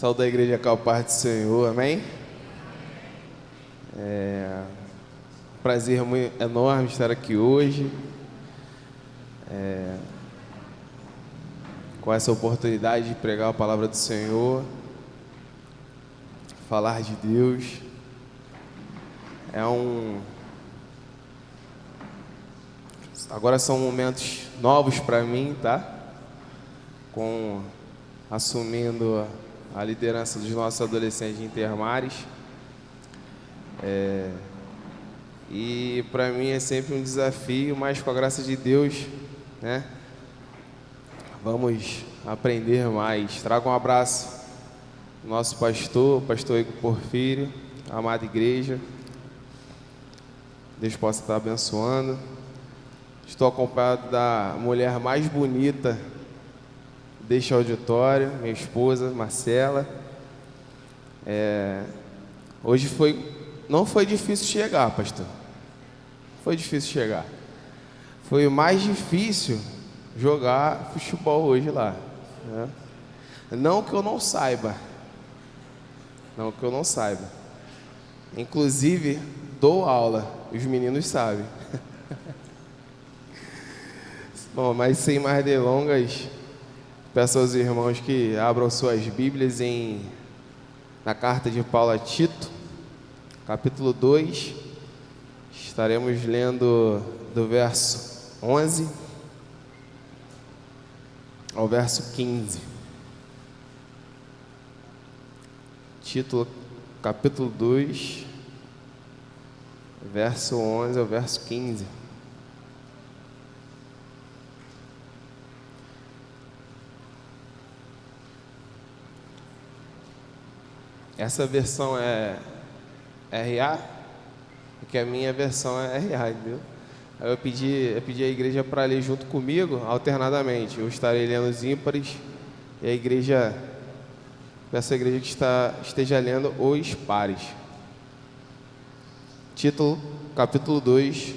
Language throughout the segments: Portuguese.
Saúde da igreja com a paz do Senhor, amém? Prazer muito enorme estar aqui hoje, com essa oportunidade de pregar a palavra do Senhor, falar de Deus. Agora são momentos novos para mim, tá? Assumindo a liderança dos nossos adolescentes de Intermares. E para mim é sempre um desafio, mas com a graça de Deus, né? Vamos aprender mais. Trago um abraço ao nosso pastor Igor Porfírio, a amada igreja. Deus possa estar abençoando. Estou acompanhado da mulher mais bonita deste auditório, minha esposa, Marcela. Hoje não foi difícil chegar, pastor. Foi difícil chegar. Foi mais difícil jogar futebol hoje lá, né? Não que eu não saiba. Inclusive, dou aula, os meninos sabem. Bom, mas sem mais delongas, peço aos irmãos que abram suas Bíblias na carta de Paulo a Tito, capítulo 2. Estaremos lendo do verso 11 ao verso 15. Tito, capítulo 2, verso 11 ao verso 15. Essa versão é RA, porque a minha versão é RA, entendeu? Aí eu pedi à igreja para ler junto comigo, alternadamente. Eu estarei lendo os ímpares e peço à igreja que esteja lendo os pares. Título, capítulo 2,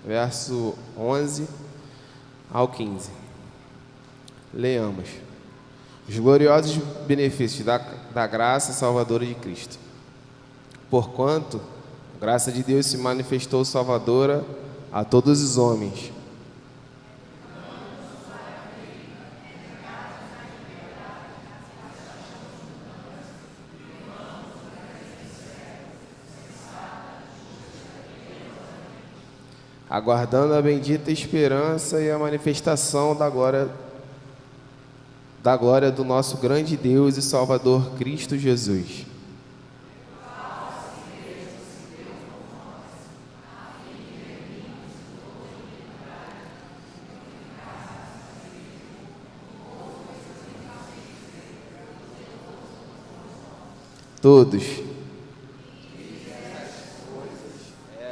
verso 11 ao 15. Leamos. Os gloriosos benefícios da graça salvadora de Cristo. Porquanto a graça de Deus se manifestou salvadora a todos os homens. Aguardando a bendita esperança e a manifestação da glória do nosso grande Deus e Salvador Cristo Jesus. Todos.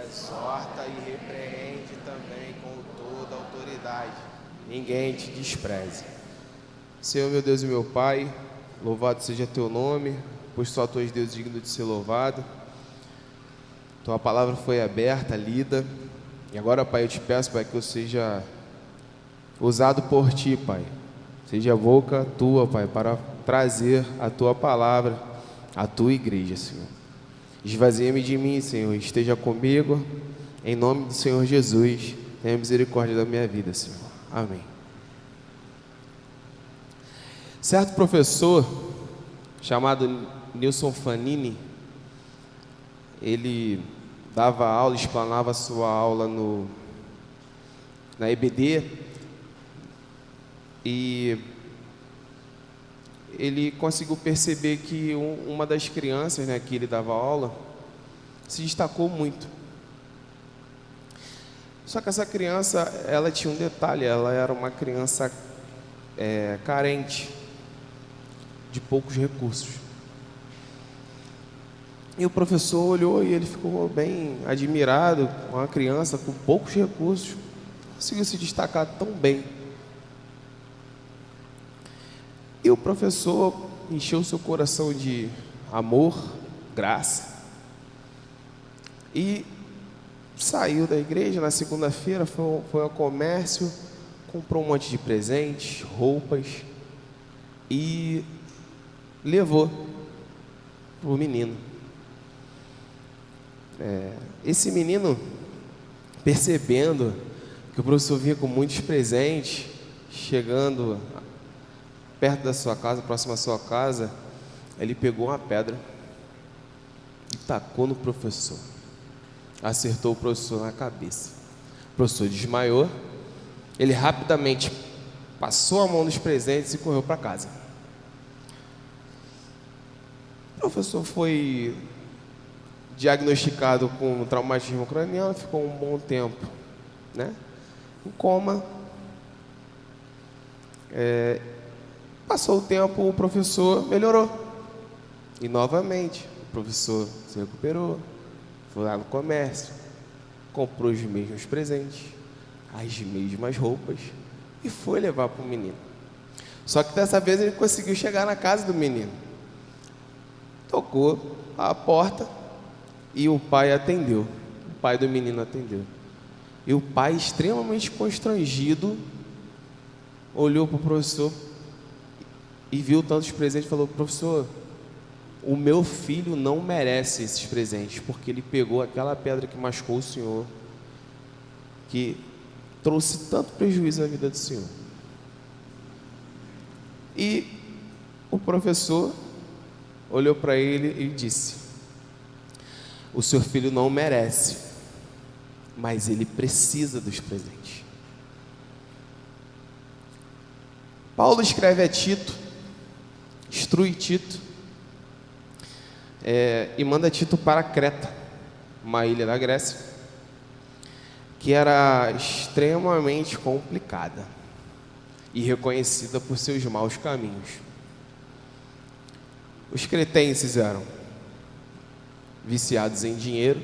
Exorta e repreende também com toda autoridade. Ninguém te despreze. Senhor, meu Deus e meu Pai, louvado seja teu nome, pois só tu és Deus digno de ser louvado. Tua palavra foi aberta, lida, e agora, Pai, eu te peço, Pai, que eu seja usado por ti, Pai. Seja a boca tua, Pai, para trazer a tua palavra à tua igreja, Senhor. Esvazia-me de mim, Senhor, esteja comigo, em nome do Senhor Jesus. Tenha misericórdia da minha vida, Senhor. Amém. Certo professor, chamado Nilson Fanini, ele dava aula, explanava sua aula na EBD, e ele conseguiu perceber que uma das crianças, né, que ele dava aula se destacou muito. Só que essa criança, ela tinha um detalhe, ela era uma criança carente, de poucos recursos. E o professor olhou e ele ficou bem admirado com uma criança com poucos recursos, conseguiu se destacar tão bem. E o professor encheu seu coração de amor, graça, e saiu da igreja na segunda-feira, foi ao comércio, comprou um monte de presentes, roupas, e levou o menino. Esse menino, percebendo que o professor vinha com muitos presentes, chegando perto da sua casa, próximo à sua casa, ele pegou uma pedra e tacou no professor. Acertou o professor na cabeça. O professor desmaiou. Ele rapidamente passou a mão nos presentes e correu para casa. O professor foi diagnosticado com traumatismo craniano, ficou um bom tempo, em coma. Passou o tempo, o professor melhorou. E novamente, o professor se recuperou, foi lá no comércio, comprou os mesmos presentes, as mesmas roupas e foi levar para o menino. Só que dessa vez ele conseguiu chegar na casa do menino. Tocou a porta e o pai atendeu. O pai do menino atendeu. E o pai, extremamente constrangido, olhou para o professor e viu tantos presentes e falou: professor, o meu filho não merece esses presentes, porque ele pegou aquela pedra que machucou o senhor, que trouxe tanto prejuízo na vida do senhor. E o professor olhou para ele e disse: o seu filho não merece, mas ele precisa dos presentes. Paulo escreve a Tito, instrui Tito, e manda Tito para Creta, uma ilha da Grécia, que era extremamente complicada e reconhecida por seus maus caminhos. Os cretenses eram viciados em dinheiro,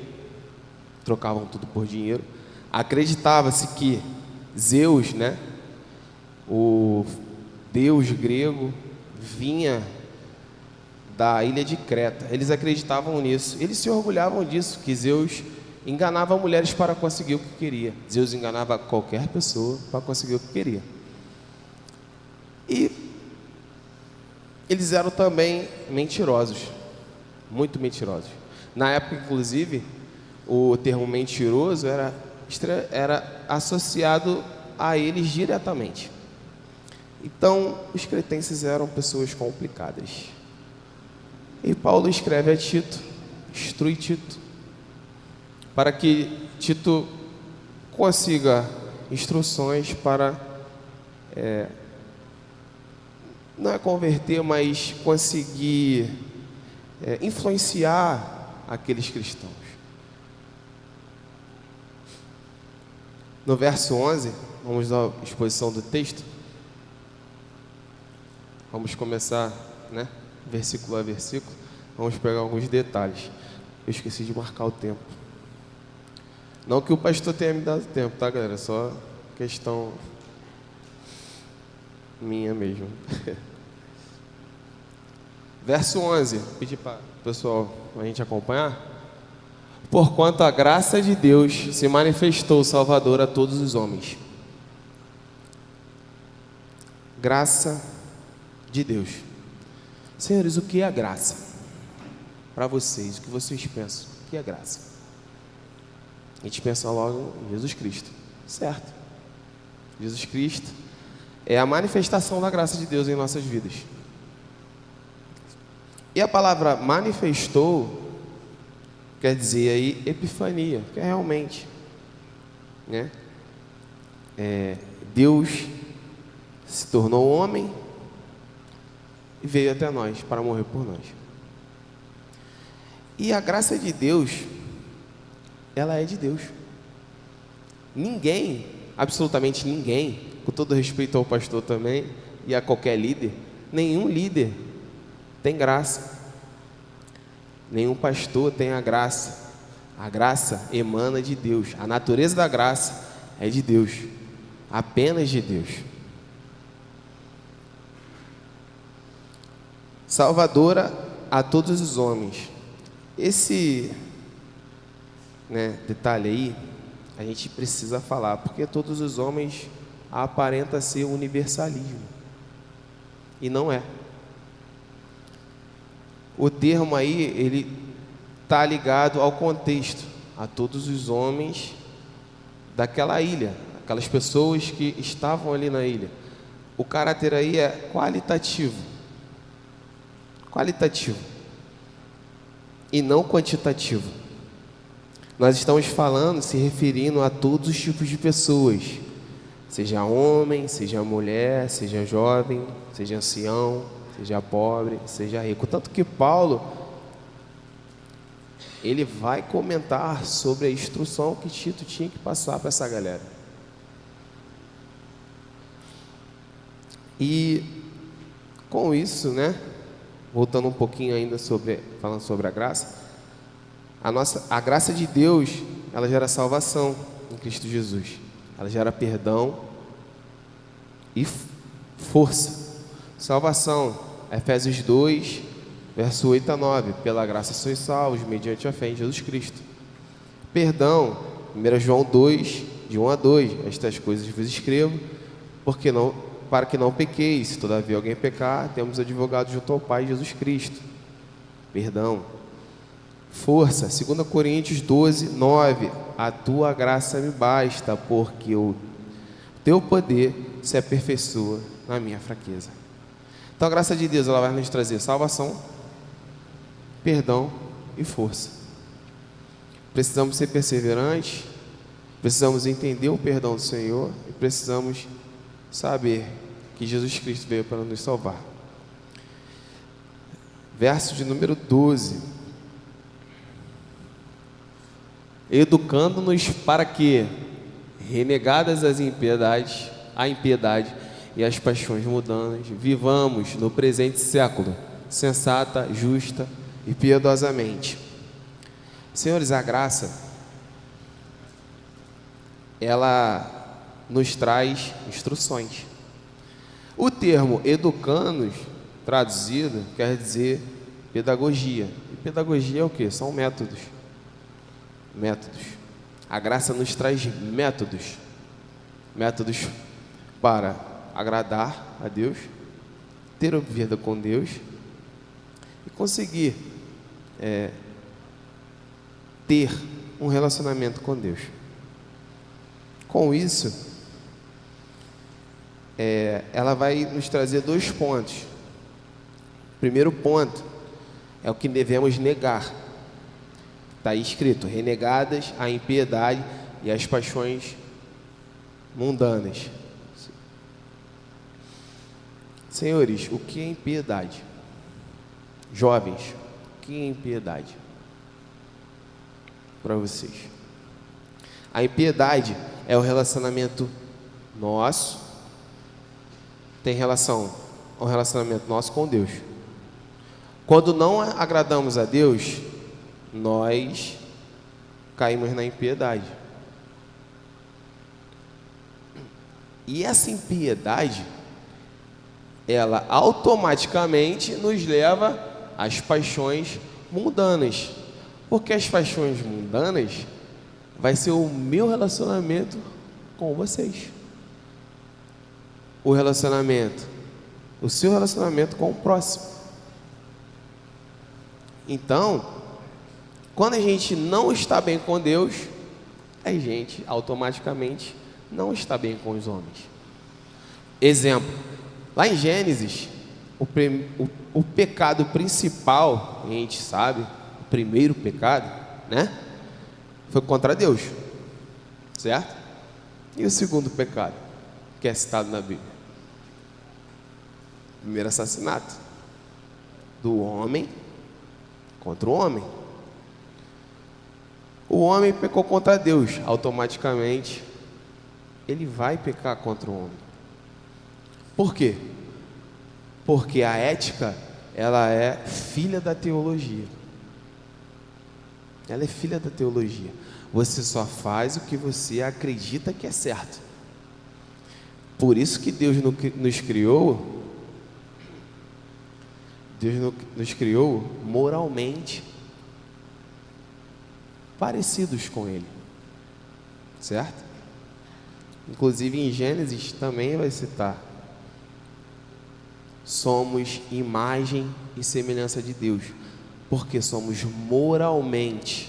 trocavam tudo por dinheiro. Acreditava-se que Zeus, o deus grego, vinha da ilha de Creta. Eles acreditavam nisso, eles se orgulhavam disso, que Zeus enganava mulheres para conseguir o que queria. Zeus enganava qualquer pessoa para conseguir o que queria. E eles eram também mentirosos, muito mentirosos. Na época, inclusive, o termo mentiroso era associado a eles diretamente. Então, os cretenses eram pessoas complicadas. E Paulo escreve a Tito, instrui Tito, para que Tito consiga instruções para, não é converter, mas conseguir influenciar aqueles cristãos. No verso 11, vamos dar a exposição do texto. Vamos começar, versículo a versículo. Vamos pegar alguns detalhes. Eu esqueci de marcar o tempo. Não que o pastor tenha me dado tempo, tá, galera? Só questão minha mesmo. Verso 11. Pedir para o pessoal a gente acompanhar. Porquanto a graça de Deus se manifestou Salvador a todos os homens. Graça de Deus. Senhores, o que é a graça? Para vocês, o que vocês pensam? O que é graça? A gente pensa logo em Jesus Cristo, certo? Jesus Cristo é a manifestação da graça de Deus em nossas vidas. E a palavra manifestou quer dizer aí epifania, que é realmente, Deus se tornou homem e veio até nós para morrer por nós. E a graça de Deus, ela é de Deus. Ninguém, absolutamente ninguém, com todo respeito ao pastor também e a qualquer líder, nenhum líder tem graça. Nenhum pastor tem a graça. A graça emana de Deus. A natureza da graça é de Deus, apenas de Deus. Salvadora a todos os homens. Esse detalhe aí a gente precisa falar, porque todos os homens aparenta ser universalismo e não é. O termo aí, ele está ligado ao contexto, a todos os homens daquela ilha, aquelas pessoas que estavam ali na ilha. O caráter aí é qualitativo, e não quantitativo. Nós estamos falando, se referindo a todos os tipos de pessoas, seja homem, seja mulher, seja jovem, seja ancião, seja pobre, seja rico. Tanto que Paulo, ele vai comentar sobre a instrução que Tito tinha que passar para essa galera. E com isso, né, voltando um pouquinho ainda falando sobre a graça, a graça de Deus, ela gera salvação em Cristo Jesus. Ela gera perdão e força. Salvação, Efésios 2, verso 8 a 9. Pela graça sois salvos, mediante a fé em Jesus Cristo. Perdão, 1 João 2, de 1 a 2. Estas coisas vos escrevo, para que não pequeis. Se todavia alguém pecar, temos advogado junto ao Pai, Jesus Cristo. Perdão. Força, 2 Coríntios 12, 9. A tua graça me basta, porque o teu poder se aperfeiçoa na minha fraqueza. Então a graça de Deus, ela vai nos trazer salvação, perdão e força. Precisamos ser perseverantes, precisamos entender o perdão do Senhor e precisamos saber que Jesus Cristo veio para nos salvar. Verso de número 12. Educando-nos para que, renegadas a impiedade e as paixões mundanas, vivamos no presente século, sensata, justa e piedosamente. Senhores, a graça, ela nos traz instruções. O termo educando-nos, traduzido, quer dizer pedagogia. E pedagogia é o quê? São métodos. A graça nos traz métodos para agradar a Deus, ter vida com Deus e conseguir ter um relacionamento com Deus. Com isso, ela vai nos trazer 2 pontos. O primeiro ponto é o que devemos negar. Está aí escrito: renegadas a impiedade e as paixões mundanas. Senhores, o que é impiedade? Jovens, o que é impiedade para vocês? A impiedade é o relacionamento nosso, tem relação ao relacionamento nosso com Deus. Quando não agradamos a Deus, nós caímos na impiedade. E essa impiedade, ela automaticamente nos leva às paixões mundanas. Porque as paixões mundanas vai ser o meu relacionamento com vocês. O seu relacionamento com o próximo. Então, quando a gente não está bem com Deus, a gente automaticamente não está bem com os homens. Exemplo, lá em Gênesis, o pecado principal, a gente sabe, o primeiro pecado, né? Foi contra Deus, certo? E o segundo pecado, que é citado na Bíblia? Primeiro assassinato do homem contra o homem. O homem pecou contra Deus, automaticamente ele vai pecar contra o homem. Por quê? Porque a ética, ela é filha da teologia. Ela é filha da teologia. Você só faz o que você acredita que é certo. Por isso que Deus nos criou moralmente parecidos com Ele, certo? Inclusive em Gênesis também vai citar: somos imagem e semelhança de Deus. porque somos moralmente,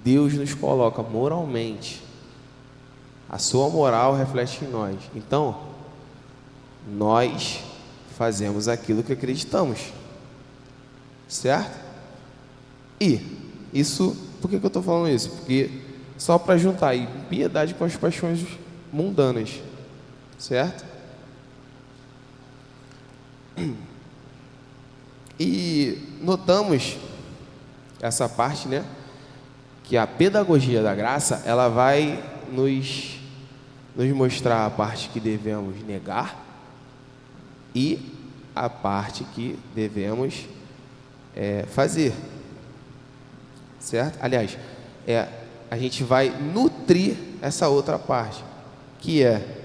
Deus nos coloca moralmente, a sua moral reflete em nós. Então, nós fazemos aquilo que acreditamos, certo? E isso, por que eu estou falando isso? Porque só para juntar aí piedade com as paixões mundanas, certo? E notamos essa parte, né? Que a pedagogia da graça, ela vai nos mostrar a parte que devemos negar e a parte que devemos fazer, certo? Aliás, a gente vai nutrir essa outra parte, que é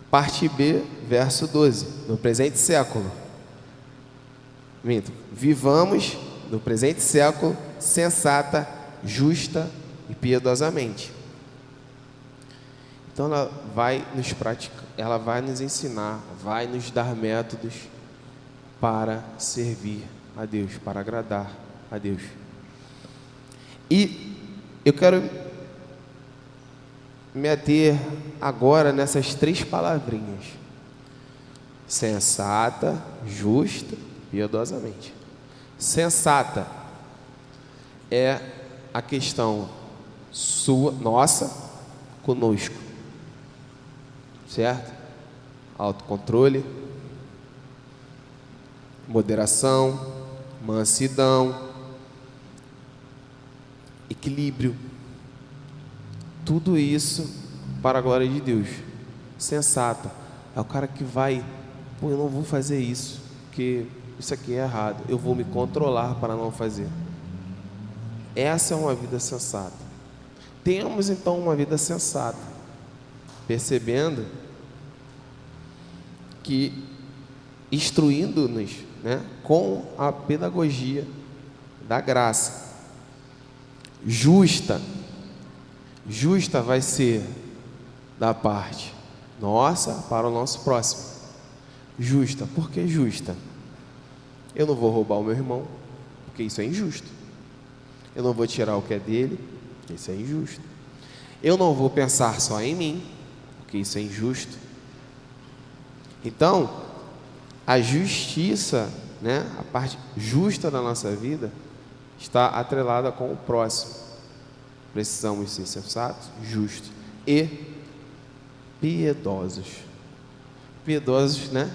parte B, verso 12, no presente século. Vivamos no presente século sensata, justa e piedosamente. Então ela vai nos praticar, ela vai nos ensinar, vai nos dar métodos para servir a Deus, para agradar a Deus. E eu quero me ater agora nessas 3 palavrinhas: sensata, justa, piedosamente. Sensata é a questão nossa conosco, certo? Autocontrole, moderação, mansidão, equilíbrio, tudo isso para a glória de Deus. Sensato é o cara que vai, eu não vou fazer isso, porque isso aqui é errado, eu vou me controlar para não fazer. Essa é uma vida sensata. Temos então uma vida sensata, percebendo que instruindo-nos, né, com a pedagogia da graça. Justa vai ser da parte nossa para o nosso próximo. Justa, por que justa? Eu não vou roubar o meu irmão, porque isso é injusto. Eu não vou tirar o que é dele, porque isso é injusto. Eu não vou pensar só em mim, porque isso é injusto. Então, a justiça, né, a parte justa da nossa vida está atrelada com o próximo. Precisamos ser sensatos, justos e piedosos. Piedosos, né?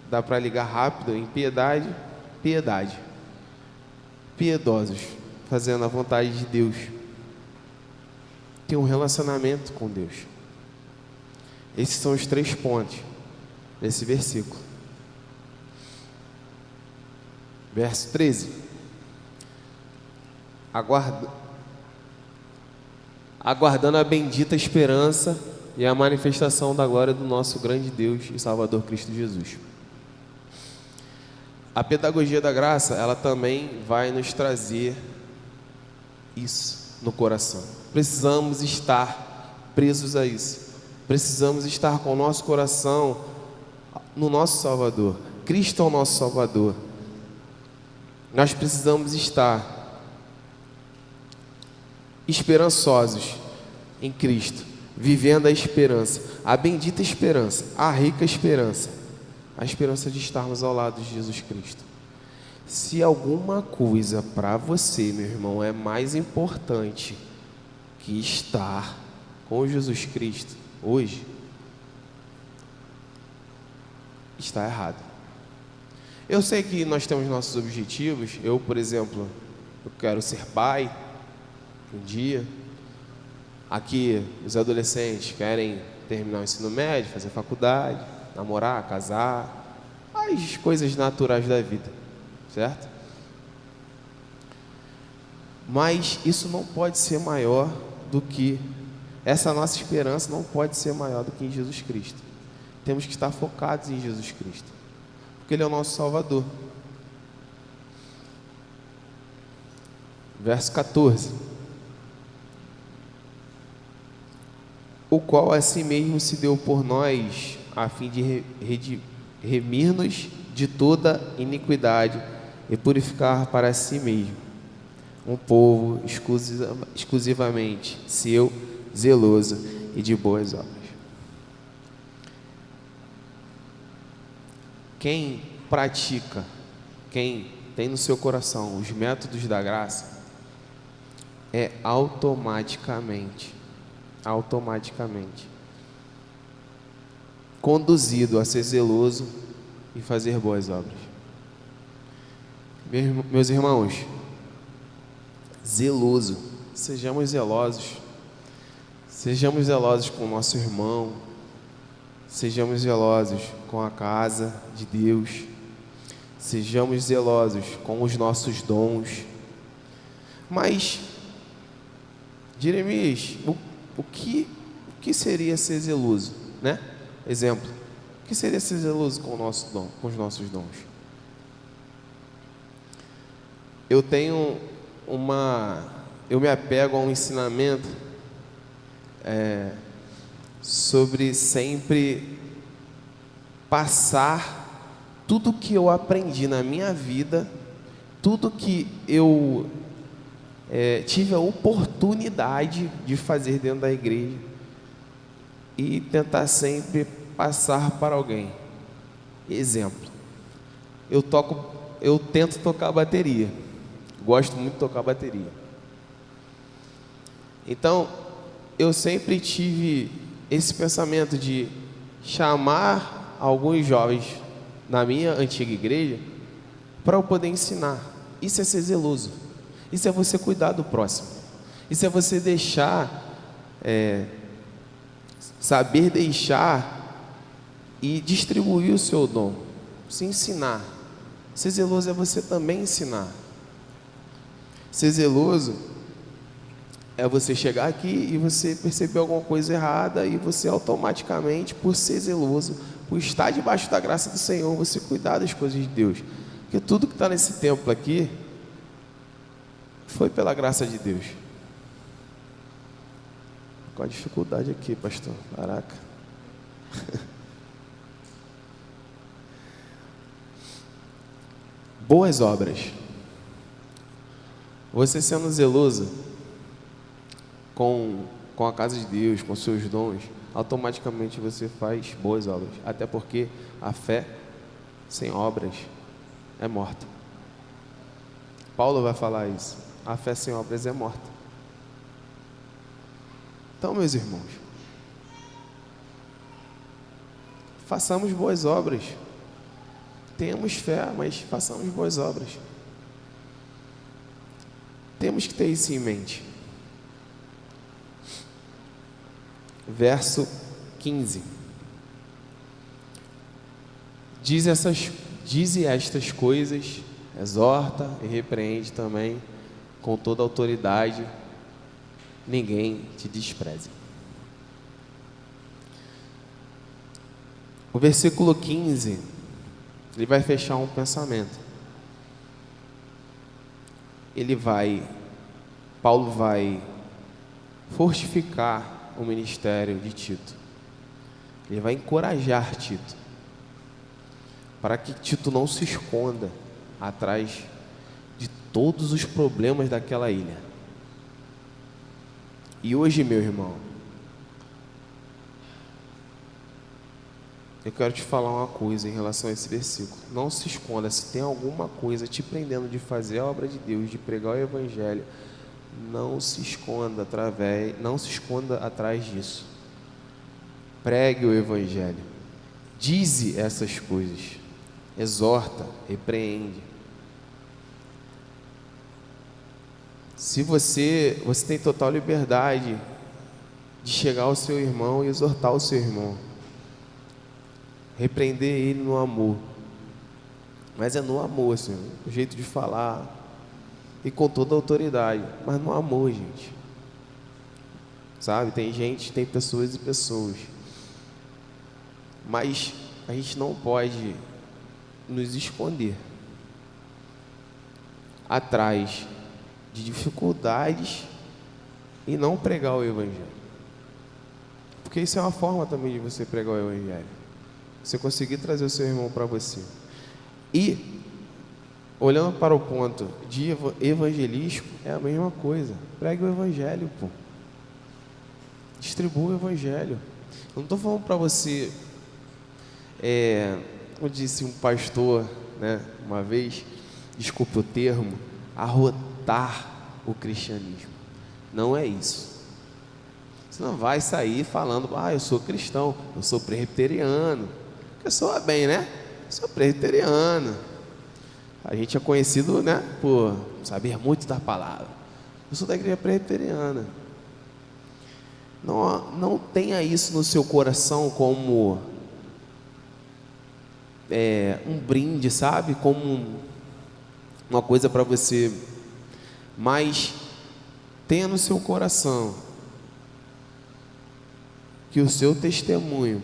Dá para ligar rápido em piedade, piedade. Piedosos, fazendo a vontade de Deus. Ter um relacionamento com Deus. Esses são os 3 pontos desse versículo. Verso 13. Aguardando a bendita esperança e a manifestação da glória do nosso grande Deus e Salvador Cristo Jesus. A pedagogia da graça, ela também vai nos trazer isso no coração. Precisamos estar presos a isso. Precisamos estar com o nosso coração no nosso Salvador. Cristo é o nosso Salvador. Nós precisamos estar esperançosos em Cristo, vivendo a esperança, a bendita esperança, a rica esperança, a esperança de estarmos ao lado de Jesus Cristo. Se alguma coisa para você, meu irmão, é mais importante que estar com Jesus Cristo hoje, está errado. Eu sei que nós temos nossos objetivos. Eu, por exemplo, eu quero ser pai um dia. Aqui, os adolescentes querem terminar o ensino médio, fazer faculdade, namorar, casar, as coisas naturais da vida, certo? Mas isso não pode ser maior do que, essa nossa esperança não pode ser maior do que em Jesus Cristo. Temos que estar focados em Jesus Cristo, porque Ele é o nosso Salvador. Verso 14. O qual a si mesmo se deu por nós, a fim de remir-nos de toda iniquidade e purificar para si mesmo um povo exclusivamente seu, zeloso e de boas obras. Quem pratica, quem tem no seu coração os métodos da graça, é automaticamente conduzido a ser zeloso e fazer boas obras. Meus irmãos, zeloso, sejamos zelosos com o nosso irmão, sejamos zelosos com a casa de Deus, sejamos zelosos com os nossos dons. Mas, Jeremias, o que seria ser zeloso, né? Exemplo, o que seria ser zeloso com o nosso dom, com os nossos dons? Eu me apego a um ensinamento sobre sempre passar tudo que eu aprendi na minha vida, tudo que eu tive a oportunidade de fazer dentro da igreja, e tentar sempre passar para alguém. Exemplo, eu tento tocar bateria, gosto muito de tocar bateria. Então, eu sempre tive esse pensamento de chamar alguns jovens na minha antiga igreja para eu poder ensinar. Isso é ser zeloso, isso é você cuidar do próximo, isso é você saber deixar e distribuir o seu dom, se ensinar. Ser zeloso é você também ensinar. Ser zeloso é você chegar aqui e você perceber alguma coisa errada e você automaticamente, por ser zeloso, por estar debaixo da graça do Senhor, você cuidar das coisas de Deus. Porque tudo que está nesse templo aqui foi pela graça de Deus. Com a dificuldade aqui, pastor. Caraca. Boas obras. Você sendo zeloso com a casa de Deus, com seus dons, automaticamente você faz boas obras. Até porque a fé sem obras é morta. Paulo vai falar isso. A fé sem obras é morta. Então, meus irmãos, façamos boas obras. Tenhamos fé, mas façamos boas obras. Temos que ter isso em mente. Verso 15. Dize estas coisas, exorta e repreende também com toda autoridade, ninguém te despreze. O versículo 15, ele vai fechar um pensamento. Paulo vai fortificar o ministério de Tito. Ele vai encorajar Tito, para que Tito não se esconda atrás de todos os problemas daquela ilha. E hoje, meu irmão, eu quero te falar uma coisa em relação a esse versículo. Não se esconda. Se tem alguma coisa te prendendo de fazer a obra de Deus, de pregar o Evangelho, não se esconda atrás disso. Pregue o Evangelho. Dize essas coisas. Exorta, repreende. Se você tem total liberdade de chegar ao seu irmão e exortar o seu irmão, repreender ele no amor, mas é no amor, assim, o jeito de falar e com toda a autoridade, mas no amor, gente, sabe? Tem pessoas e pessoas, mas a gente não pode nos esconder atrás de dificuldades e não pregar o Evangelho, porque isso é uma forma também de você pregar o Evangelho, você conseguir trazer o seu irmão para você. E olhando para o ponto de evangelístico, é a mesma coisa. Pregue o evangelho, pô. Distribua o evangelho. Eu não estou falando para você, como disse um pastor, né, uma vez, desculpe o termo, arrotar o cristianismo. Não é isso. Você não vai sair falando, eu sou cristão, eu sou presbiteriano. Porque soa bem, né? Eu sou presbiteriano. A gente é conhecido, né, por saber muito da palavra. Eu sou da igreja presbiteriana. Não tenha isso no seu coração como um brinde, sabe? Como uma coisa para você. Mas tenha no seu coração que o seu testemunho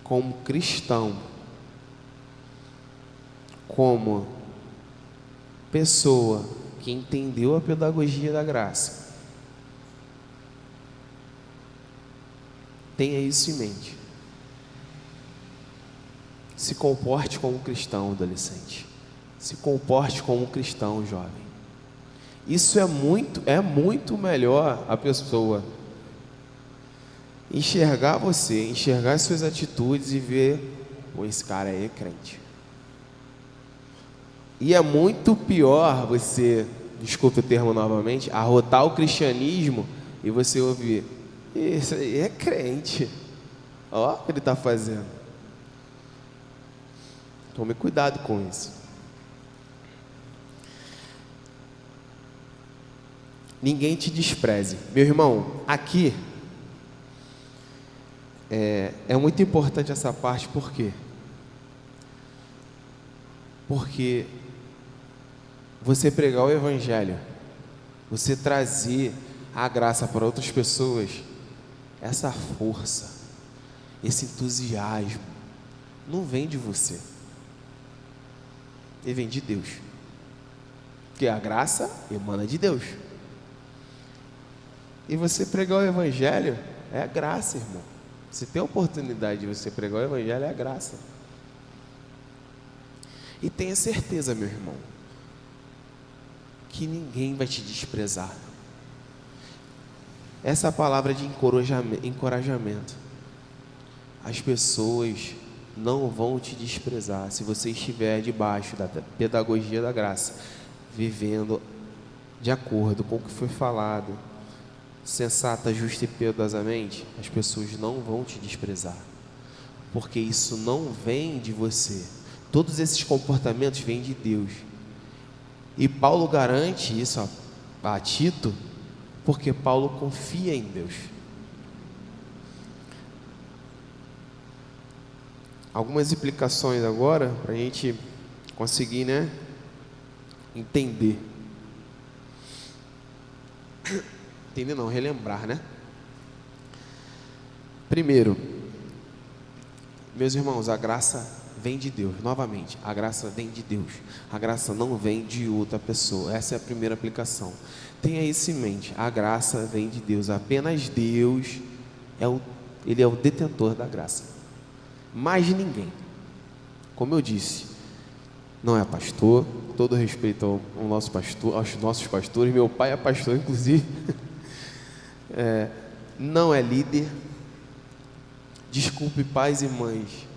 como cristão, como pessoa que entendeu a pedagogia da graça, tenha isso em mente. Se comporte como um cristão, adolescente. Se comporte como um cristão, jovem. Isso é muito melhor a pessoa enxergar você, enxergar suas atitudes e ver, esse cara aí é crente. E é muito pior você, desculpe o termo novamente, arrotar o cristianismo e você ouvir, isso aí é crente. Ó o que ele está fazendo. Tome cuidado com isso. Ninguém te despreze. Meu irmão, aqui é muito importante essa parte, por quê? Porque você pregar o evangelho, você trazer a graça para outras pessoas, essa força, esse entusiasmo, não vem de você, ele vem de Deus, porque a graça emana de Deus. E você pregar o evangelho é a graça, irmão. Se tem a oportunidade de você pregar o evangelho, é a graça. E tenha certeza, meu irmão, que ninguém vai te desprezar. Essa palavra de encorajamento. As pessoas não vão te desprezar se você estiver debaixo da pedagogia da graça, vivendo de acordo com o que foi falado, sensata, justa e piedosamente. As pessoas não vão te desprezar, porque isso não vem de você. Todos esses comportamentos vêm de Deus. E Paulo garante isso a Tito, porque Paulo confia em Deus. Algumas implicações agora, para a gente conseguir, entender. Entender não, relembrar, Primeiro, meus irmãos, a graça vem de Deus. Novamente, a graça vem de Deus. A graça não vem de outra pessoa. Essa é a primeira aplicação. Tenha isso em mente. A graça vem de Deus. Apenas Deus Ele é o detentor da graça. Mais ninguém. Como eu disse, não é pastor. Todo respeito ao nosso pastor, aos nossos pastores. Meu pai é pastor, inclusive. Não é líder. Desculpe, pais e mães,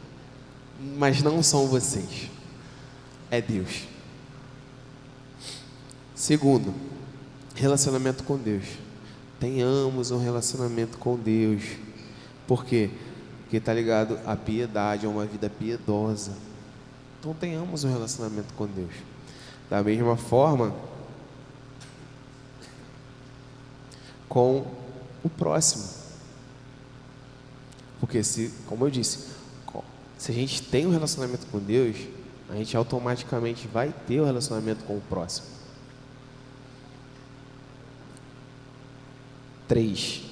mas não são vocês, é Deus. Segundo, relacionamento com Deus. Tenhamos um relacionamento com Deus. Por quê? Porque está ligado à piedade, a uma vida piedosa. Então tenhamos um relacionamento com Deus. Da mesma forma, com o próximo. Porque como eu disse, se a gente tem um relacionamento com Deus, a gente automaticamente vai ter um relacionamento com o próximo. 3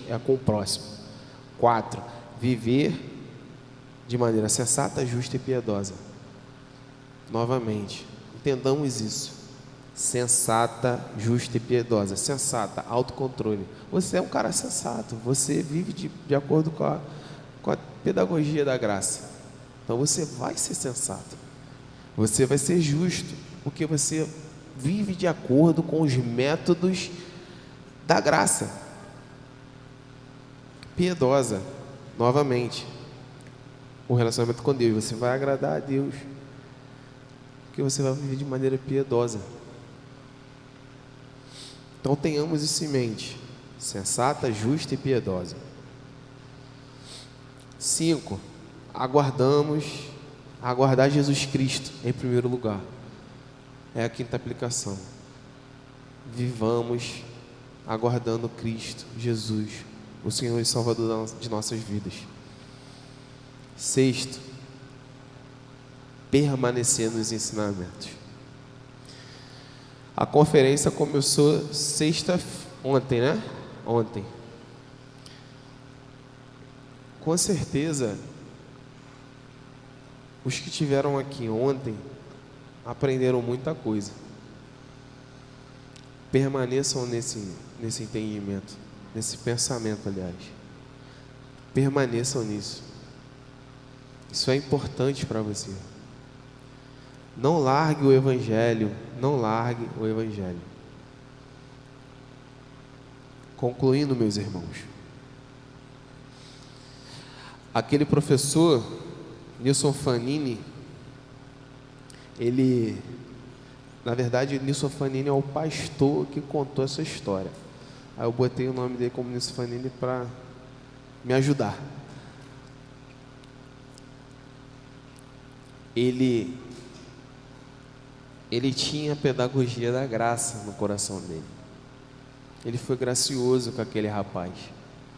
é com o próximo. 4, viver de maneira sensata, justa e piedosa. Novamente, entendamos isso. Sensata, justa e piedosa. Sensata, autocontrole. Você é um cara sensato. Você vive de acordo com a pedagogia da graça. Então você vai ser sensato. Você vai ser justo, porque você vive de acordo com os métodos da graça. Piedosa, novamente, o relacionamento com Deus. Você vai agradar a Deus, porque você vai viver de maneira piedosa. Então tenhamos isso em mente: sensata, justa e piedosa. 5. Aguardar Jesus Cristo em primeiro lugar. É a quinta aplicação. Vivamos aguardando Cristo, Jesus, o Senhor e Salvador de nossas vidas. 6. Permanecer nos ensinamentos. A conferência começou ontem, né? Ontem. Com certeza, os que estiveram aqui ontem aprenderam muita coisa. Permaneçam nesse entendimento, nesse pensamento, aliás. Permaneçam nisso. Isso é importante para você. Não largue o Evangelho, não largue o Evangelho. Concluindo, meus irmãos, aquele professor Nilson Fanini, na verdade, Nilson Fanini é o pastor que contou essa história. Aí eu botei o nome dele como Nilson Fanini para me ajudar. Ele tinha a pedagogia da graça no coração dele. Ele foi gracioso com aquele rapaz,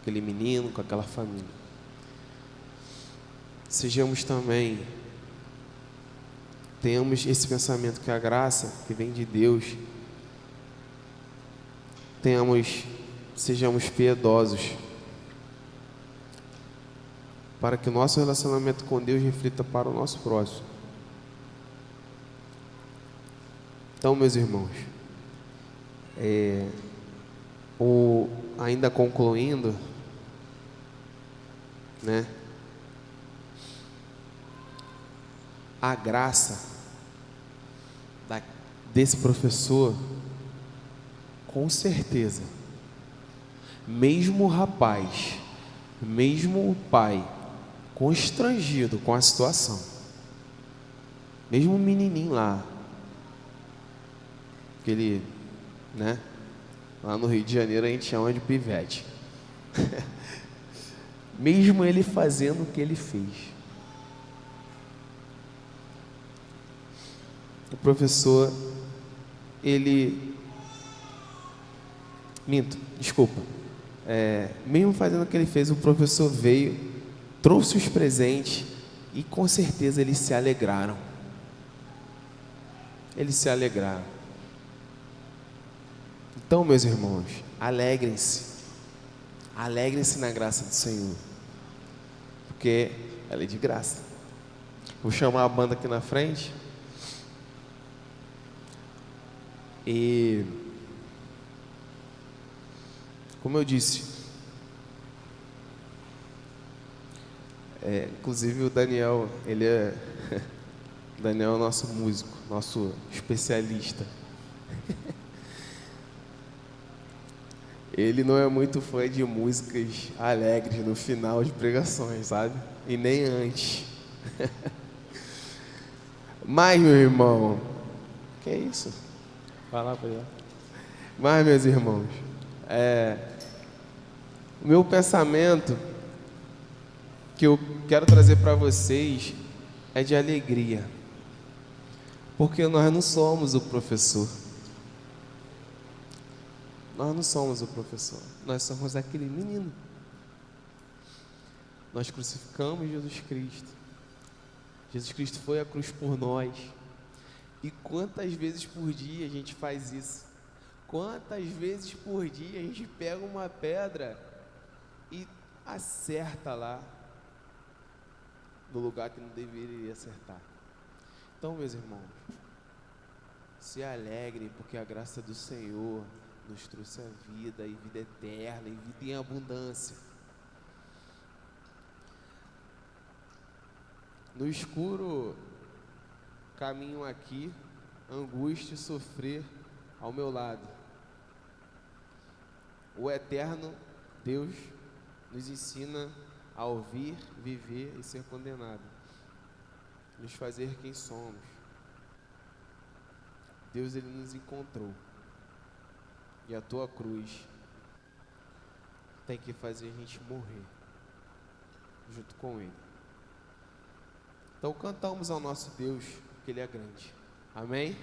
aquele menino, com aquela família. Sejamos também, tenhamos esse pensamento que a graça que vem de Deus, sejamos piedosos, para que o nosso relacionamento com Deus reflita para o nosso próximo. Então, meus irmãos, ainda concluindo, né? A graça desse professor, com certeza, mesmo o rapaz, mesmo o pai, constrangido com a situação, mesmo o menininho lá, aquele, né? Lá no Rio de Janeiro a gente chama de pivete. Mesmo ele fazendo o que ele fez, o professor, mesmo fazendo o que ele fez, o professor veio, trouxe os presentes e com certeza eles se alegraram. Eles se alegraram. Então, meus irmãos, alegrem-se na graça do Senhor, porque ela é de graça. Vou chamar a banda aqui na frente. E, como eu disse, inclusive o Daniel, o Daniel é o nosso músico, nosso especialista. Ele não é muito fã de músicas alegres no final de pregações, sabe? E nem antes. Mas, meu irmão, que é isso? Vai lá, vai lá. Mas, meus irmãos, o meu pensamento que eu quero trazer para vocês é de alegria, porque nós não somos o professor. Nós não somos o professor, nós somos aquele menino. Nós crucificamos Jesus Cristo. Jesus Cristo foi à cruz por nós. E quantas vezes por dia a gente faz isso? Quantas vezes por dia a gente pega uma pedra e acerta lá no lugar que não deveria acertar? Então, meus irmãos, se alegrem, porque a graça do Senhor nos trouxe a vida, e vida eterna, e vida em abundância. No escuro, caminham aqui, angústia e sofrer ao meu lado. O eterno Deus nos ensina a ouvir, viver e ser condenado, nos fazer quem somos. Deus, Ele nos encontrou, e a tua cruz tem que fazer a gente morrer junto com Ele. Então cantamos ao nosso Deus, porque Ele é grande. Amém?